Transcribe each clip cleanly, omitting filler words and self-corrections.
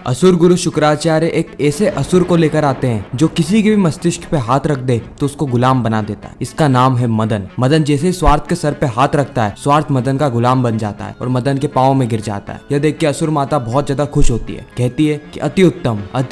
असुर गुरु शुक्राचार्य एक ऐसे असुर को लेकर आते हैं जो किसी के भी मस्तिष्क पे हाथ रख दे तो उसको गुलाम बना देता है। इसका नाम है मदन। मदन जैसे ही स्वार्थ के सर पे हाथ रखता है, स्वार्थ मदन का गुलाम बन जाता है और मदन के पाँव में गिर जाता है। यह देख के असुर माता बहुत ज्यादा खुश होती है, कहती है कि अति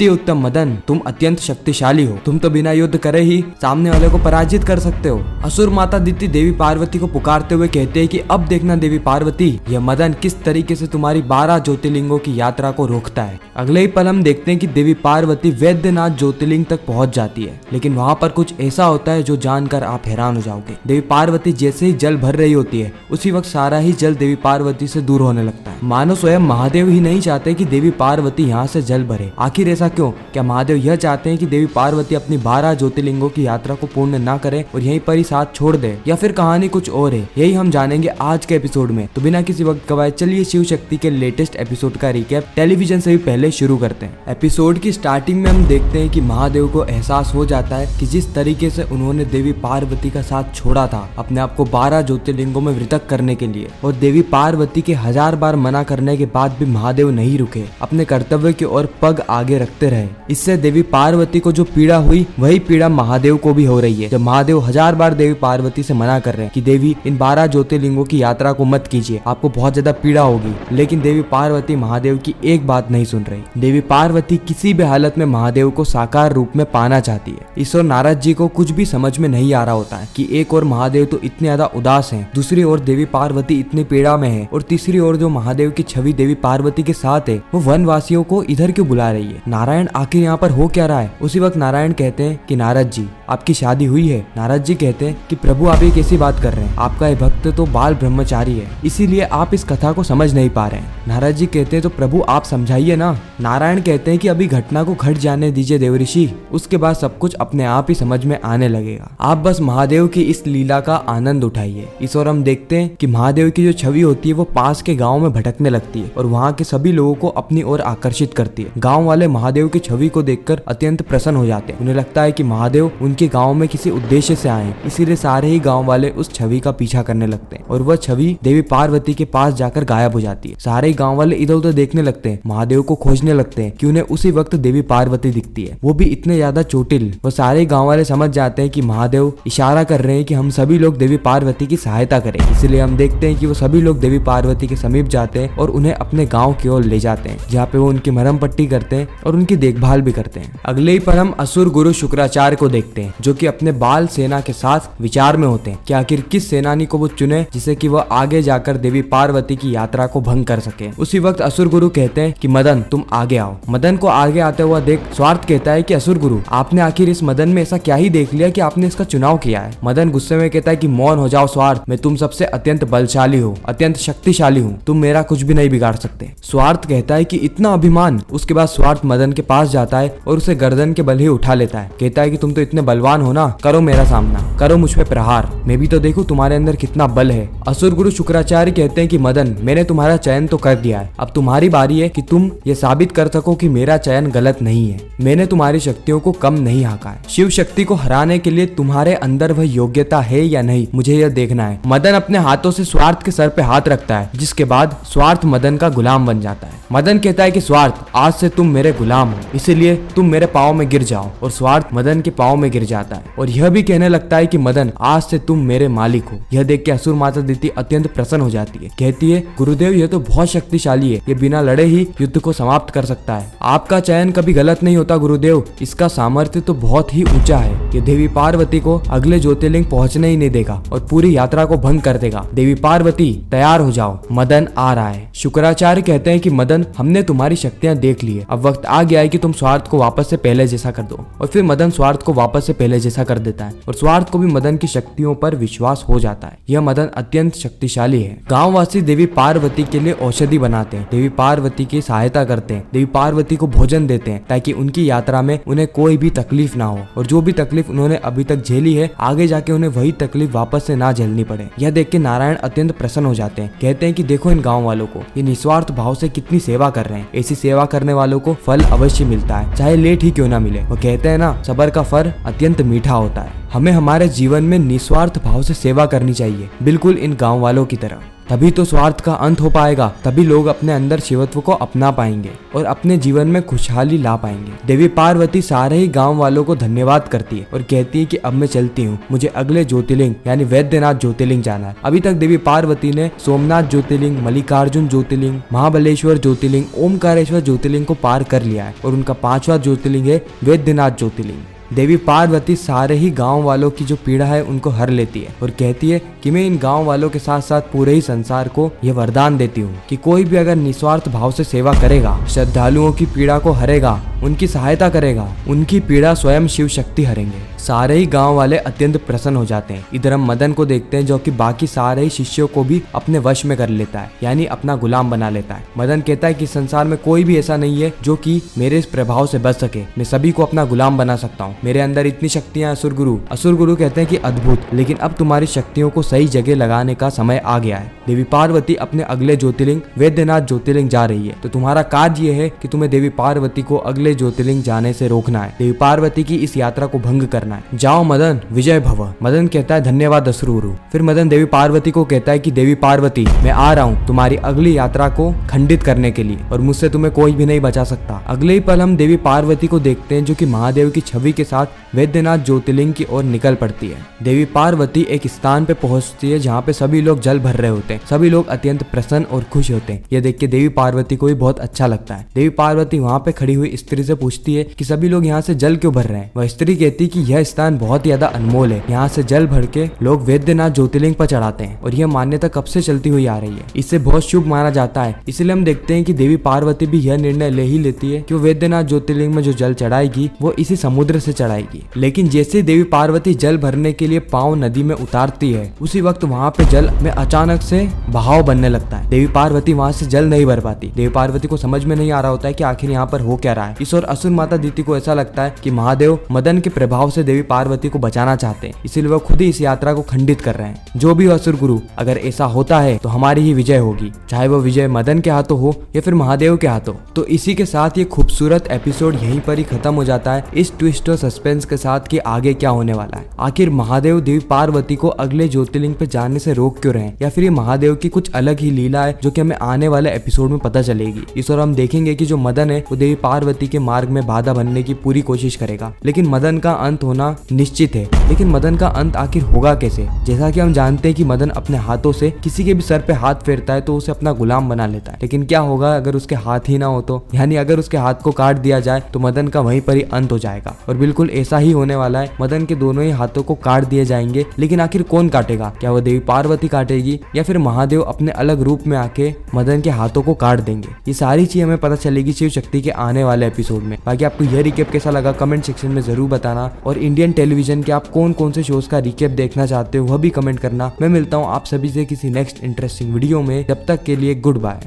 उत्तम मदन, तुम अत्यंत शक्तिशाली हो, तुम तो बिना युद्ध करे ही सामने वाले को पराजित कर सकते हो। असुर माता दिति देवी पार्वती को पुकारते हुए कहते हैं कि अब देखना देवी पार्वती, यह मदन किस तरीके से तुम्हारी 12 ज्योतिर्लिंगों की यात्रा को रोकता है। अगले ही पल हम देखते हैं कि देवी पार्वती वैद्यनाथ ज्योतिर्लिंग तक पहुंच जाती है, लेकिन वहां पर कुछ ऐसा होता है जो जानकर आप हैरान हो जाओगे। देवी पार्वती जैसे ही जल भर रही होती है, उसी वक्त सारा ही जल देवी पार्वती से दूर होने लगता है। मानो स्वयं महादेव ही नहीं चाहते कि देवी पार्वती यहाँ से जल भरे। आखिर ऐसा क्यों? क्या महादेव यह चाहते हैं कि देवी पार्वती अपनी 12 ज्योतिर्लिंगों की यात्रा को पूर्ण ना करे और यहीं पर ही साथ छोड़ दे, या फिर कहानी कुछ और है? यही हम जानेंगे आज के एपिसोड में। तो बिना किसी वक्त गवाए चलिए शिव शक्ति के लेटेस्ट एपिसोड का रिकैप टेलीविजन से भी पहले शुरू करते हैं। एपिसोड की स्टार्टिंग में हम देखते हैं कि महादेव को एहसास हो जाता है कि जिस तरीके से उन्होंने देवी पार्वती का साथ छोड़ा था अपने आप को 12 ज्योतिर्लिंगों में वितरक करने के लिए, और देवी पार्वती के 1000 बार मना करने के बाद भी महादेव नहीं रुके, अपने कर्तव्य की ओर पग आगे रखते रहे। इससे देवी पार्वती को जो पीड़ा हुई वही पीड़ा महादेव को भी हो रही है। जब महादेव 1000 बार देवी पार्वती से मना कर रहे हैं कि देवी इन 12 ज्योतिर्लिंगों की यात्रा को मत कीजिए, आपको बहुत ज्यादा पीड़ा होगी, लेकिन देवी पार्वती महादेव की एक बात नहीं सुन रही। देवी पार्वती किसी भी हालत में महादेव को साकार रूप में पाना चाहती है। इस ओर नारद जी को कुछ भी समझ में नहीं आ रहा होता है कि एक और महादेव तो इतने ज्यादा उदास हैं, दूसरी ओर देवी पार्वती इतनी पीड़ा में है, और तीसरी ओर जो महादेव की छवि देवी पार्वती के साथ है वो वनवासियों को इधर क्यों बुला रही है? नारायण आखिर यहाँ पर हो क्या रहा है? उसी वक्त नारायण कहते हैं कि नारद जी आपकी शादी हुई है। नारद जी कहते हैं कि प्रभु आप ये कैसी बात कर रहे हैं, आपका ये भक्त तो बाल ब्रह्मचारी है, इसीलिए आप इस कथा को समझ नहीं पा रहे हैं। नारद जी कहते हैं तो प्रभु आप समझाइए ना। नारायण कहते हैं कि अभी घटना को घट जाने दीजिए देवऋषि, उसके बाद सब कुछ अपने आप ही समझ में आने लगेगा। आप बस महादेव की इस लीला का आनंद उठाइए। इस ओर हम देखते हैं कि महादेव की जो छवि होती है वो पास के गाँव में भटकने लगती है और वहाँ के सभी लोगों को अपनी ओर आकर्षित करती है। गाँव वाले महादेव की छवि को देखकर अत्यंत प्रसन्न हो जाते हैं। उन्हें लगता है कि महादेव उनके गाँव में किसी उद्देश्य से आए, इसीलिए सारे ही गाँव वाले उस छवि का पीछा करने लगते हैं और वह छवि देवी पार्वती के पास जाकर गायब हो जाती है। सारे ही गाँव वाले इधर उधर देखने लगते हैं, महादेव को खोजने लगते हैं कि उन्हें उसी वक्त देवी पार्वती दिखती है, वो भी इतने ज्यादा चोटिल। वो सारे गांव वाले समझ जाते हैं कि महादेव इशारा कर रहे हैं कि हम सभी लोग देवी पार्वती की सहायता करें। इसलिए हम देखते हैं कि वो सभी लोग देवी पार्वती के समीप जाते हैं और उन्हें अपने गांव की ओर ले जाते हैं, जहाँ पे वो उनकी मरहम पट्टी करते हैं और उनकी देखभाल भी करते हैं। अगले ही पर हम असुर गुरु शुक्राचार्य को देखते हैं, जो कि अपने बाल सेना के साथ विचार में होते हैं कि आखिर किस सेनानी को वो चुने जिसे कि वह आगे जाकर देवी पार्वती की यात्रा को भंग कर सके। उसी वक्त असुर गुरु कहते हैं कि मदन तुम आगे आओ। मदन को आगे आते हुआ देख स्वार्थ कहता है कि असुर गुरु आपने आखिर इस मदन में ऐसा क्या ही देख लिया कि आपने इसका चुनाव किया है? मदन गुस्से में कहता है कि मौन हो जाओ स्वार्थ, मैं तुम सबसे अत्यंत बलशाली हूँ, अत्यंत शक्तिशाली हूँ, तुम मेरा कुछ भी नहीं बिगाड़ सकते। स्वार्थ कहता है कि इतना अभिमान। उसके बाद स्वार्थ मदन के पास जाता है और उसे गर्दन के बल ही उठा लेता है। कहता है कि तुम तो इतने बलवान हो ना, करो मेरा सामना, करो मुझ पे प्रहार, मैं भी तो देखूं तुम्हारे अंदर कितना बल है। असुर गुरु शुक्राचार्य कहते हैं कि मदन मैंने तुम्हारा चयन तो कर दिया है, अब तुम्हारी बारी है कि तुम ये साबित कर सको कि मेरा चयन गलत नहीं है, मैंने तुम्हारी शक्तियों को कम नहीं आंका है। शिव शक्ति को हराने के लिए तुम्हारे अंदर वह योग्यता है या नहीं, मुझे यह देखना है। मदन अपने हाथों से स्वार्थ के सर पे हाथ रखता है, जिसके बाद स्वार्थ मदन का गुलाम बन जाता है। मदन कहता है कि स्वार्थ आज से तुम मेरे गुलाम हो, इसीलिए तुम मेरे पाँव में गिर जाओ, और स्वार्थ मदन के पाँव में गिर जाता है और यह भी कहने लगता है कि मदन आज से तुम मेरे मालिक हो। यह देख के असुर माता दिति अत्यंत प्रसन्न हो जाती है, कहती है गुरुदेव यह तो बहुत शक्तिशाली है, ये बिना लड़े ही युद्ध को समाप्त कर सकता है। आपका चयन कभी गलत नहीं होता गुरुदेव, इसका सामर्थ्य तो बहुत ही ऊंचा है। ये देवी पार्वती को अगले ज्योतिर्लिंग पहुंचने ही नहीं देगा और पूरी यात्रा को भंग कर देगा। देवी पार्वती तैयार हो जाओ, मदन आ रहा है। शुक्राचार्य कहते हैं कि मदन हमने तुम्हारी शक्तियां देख ली है, अब वक्त आ गया है कि तुम स्वार्थ को वापस से पहले जैसा कर दो। और फिर मदन स्वार्थ को वापस से पहले जैसा कर देता है और स्वार्थ को भी मदन की शक्तियों पर विश्वास हो जाता है। यह मदन अत्यंत शक्तिशाली है। गाँव वासी देवी पार्वती के लिए औषधि बनाते हैं, देवी पार्वती की सहायता करते हैं, देवी पार्वती को भोजन देते हैं ताकि उनकी यात्रा में उन्हें कोई भी तकलीफ ना हो, और जो भी तकलीफ उन्होंने अभी तक झेली है आगे जाके उन्हें वही तकलीफ वापस से ना झेलनी पड़े। यह देख के नारायण अत्यंत प्रसन्न हो जाते हैं, कहते हैं कि देखो इन गाँव वालों को, ये निस्वार्थ भाव से कितनी सेवा कर रहे हैं। ऐसी सेवा करने वालों को फल अवश्य मिलता है, चाहे लेट ही क्यों ना मिले। वो कहते हैं ना सबर का फल अत्यंत मीठा होता है। हमें हमारे जीवन में निस्वार्थ भाव से सेवा करनी चाहिए, बिल्कुल इन गाँव वालों की तरह। तभी तो स्वार्थ का अंत हो पाएगा, तभी लोग अपने अंदर शिवत्व को अपना पाएंगे और अपने जीवन में खुशहाली ला पाएंगे। देवी पार्वती सारे ही गांव वालों को धन्यवाद करती है और कहती है कि अब मैं चलती हूँ, मुझे अगले ज्योतिर्लिंग यानी वैद्यनाथ ज्योतिर्लिंग जाना है। अभी तक देवी पार्वती ने सोमनाथ ज्योतिर्लिंग, मल्लिकार्जुन ज्योतिर्लिंग, महाबलेश्वर ज्योतिर्लिंग, ओमकारेश्वर ज्योतिर्लिंग को पार कर लिया है और उनका 5वां ज्योतिर्लिंग है वैद्यनाथ ज्योतिर्लिंग। देवी पार्वती सारे ही गांव वालों की जो पीड़ा है उनको हर लेती है और कहती है कि मैं इन गांव वालों के साथ साथ पूरे ही संसार को यह वरदान देती हूँ कि कोई भी अगर निस्वार्थ भाव से सेवा करेगा, श्रद्धालुओं की पीड़ा को हरेगा, उनकी सहायता करेगा, उनकी पीड़ा स्वयं शिव शक्ति हरेंगे। सारे ही गांव वाले अत्यंत प्रसन्न हो जाते हैं। इधर हम मदन को देखते हैं जो कि बाकी सारे ही शिष्यों को भी अपने वश में कर लेता है, यानी अपना गुलाम बना लेता है। मदन कहता है कि संसार में कोई भी ऐसा नहीं है जो कि मेरे इस प्रभाव से बच सके, मैं सभी को अपना गुलाम बना सकता हूँ, मेरे अंदर इतनी शक्तियां। असुर गुरु कहते हैं कि अद्भुत, लेकिन अब तुम्हारी शक्तियों को सही जगह लगाने का समय आ गया है। देवी पार्वती अपने अगले ज्योतिर्लिंग वैद्यनाथ ज्योतिर्लिंग जा रही है, तो तुम्हारा कार्य यह है कि तुम्हें देवी पार्वती को अगले ज्योतिर्लिंग जाने से रोकना है, देवी पार्वती की इस यात्रा को भंग करना है। जाओ मदन, विजय भव। मदन कहता है धन्यवाद असुर गुरु। फिर मदन देवी पार्वती को कहता है कि देवी पार्वती, मैं आ रहा हूँ तुम्हारी अगली यात्रा को खंडित करने के लिए और मुझसे तुम्हें कोई भी नहीं बचा सकता। अगले ही पल हम देवी पार्वती को देखते हैं जो कि महादेव की छवि के साथ वैद्यनाथ ज्योतिर्लिंग की ओर निकल पड़ती है। देवी पार्वती एक स्थान पे पहुंचती है जहाँ पे सभी लोग जल भर रहे होते हैं, सभी लोग अत्यंत प्रसन्न और खुश होते हैं। यह देख के देवी पार्वती को भी बहुत अच्छा लगता है। देवी पार्वती वहाँ पे खड़ी हुई स्त्री से पूछती है कि सभी लोग यहाँ से जल क्यों भर रहे हैं। वह स्त्री कहती है कि यह स्थान बहुत ज्यादा अनमोल है, यहाँ से जल भर के लोग वैद्यनाथ ज्योतिर्लिंग पर चढ़ाते हैं और यह मान्यता कब से चलती हुई आ रही है, इससे बहुत शुभ माना जाता है। इसलिए हम देखते हैं कि देवी पार्वती भी यह निर्णय ले ही लेती है कि वो वैद्यनाथ ज्योतिर्लिंग में जो जल चढ़ाएगी वो इसी समुद्र से चढ़ाएगी। लेकिन जैसे देवी पार्वती जल भरने के लिए पांव नदी में उतारती है, उसी वक्त वहाँ पे जल में अचानक से बहाव बनने लगता है। देवी पार्वती वहाँ से जल नहीं भर पाती। देवी पार्वती को समझ में नहीं आ रहा होता है कि आखिर यहाँ पर हो क्या रहा है। इस और असुर माता दीति को ऐसा लगता है कि महादेव मदन के प्रभाव से देवी पार्वती को बचाना चाहते हैं, इसीलिए वो खुद ही इस यात्रा को खंडित कर रहे हैं। जो भी असुर गुरु, अगर ऐसा होता है तो हमारी ही विजय होगी, चाहे वो विजय मदन के हाथों हो या फिर महादेव के हाथों। तो इसी के साथ ये खूबसूरत एपिसोड यहीं पर ही खत्म हो जाता है, इस ट्विस्ट और सस्पेंस के साथ कि आगे क्या होने वाला है। आखिर महादेव देवी पार्वती को अगले ज्योतिर्लिंग पे जाने से रोक क्यों रहे हैं, या फिर ये महादेव की कुछ अलग ही लीला है जो कि हमें आने वाले एपिसोड में पता चलेगी। इस और हम देखेंगे कि जो मदन है वो देवी पार्वती के मार्ग में बाधा बनने की पूरी कोशिश करेगा, लेकिन मदन का अंत होना निश्चित है। लेकिन मदन का अंत आखिर होगा कैसे? जैसा कि हम जानते हैं कि मदन अपने हाथों से किसी के भी सर पे हाथ फेरता है तो उसे अपना गुलाम बना लेता है, लेकिन क्या होगा अगर उसके हाथ ही ना हो तो, यानी अगर उसके हाथ को काट दिया जाए तो मदन का वहीं पर ही अंत हो जाएगा। और बिल्कुल ऐसा ही होने वाला है, मदन के दोनों ही हाथों को काट दिए जाएंगे। लेकिन आखिर कौन काटेगा? क्या वो देवी पार्वती काटेगी या फिर महादेव अपने अलग रूप में आके मदन के हाथों को काट देंगे? ये सारी चीज हमें पता चलेगी शिव शक्ति के आने वाले एपिसोड में। बाकी आपको यह रिकेप कैसा लगा कमेंट सेक्शन में जरूर बताना, और इंडियन टेलीविजन के आप कौन कौन से शोज का रिकेप देखना चाहते हो वह भी कमेंट करना। मैं मिलता हूँ आप सभी से किसी नेक्स्ट इंटरेस्टिंग वीडियो में, जब तक के लिए गुड बाय।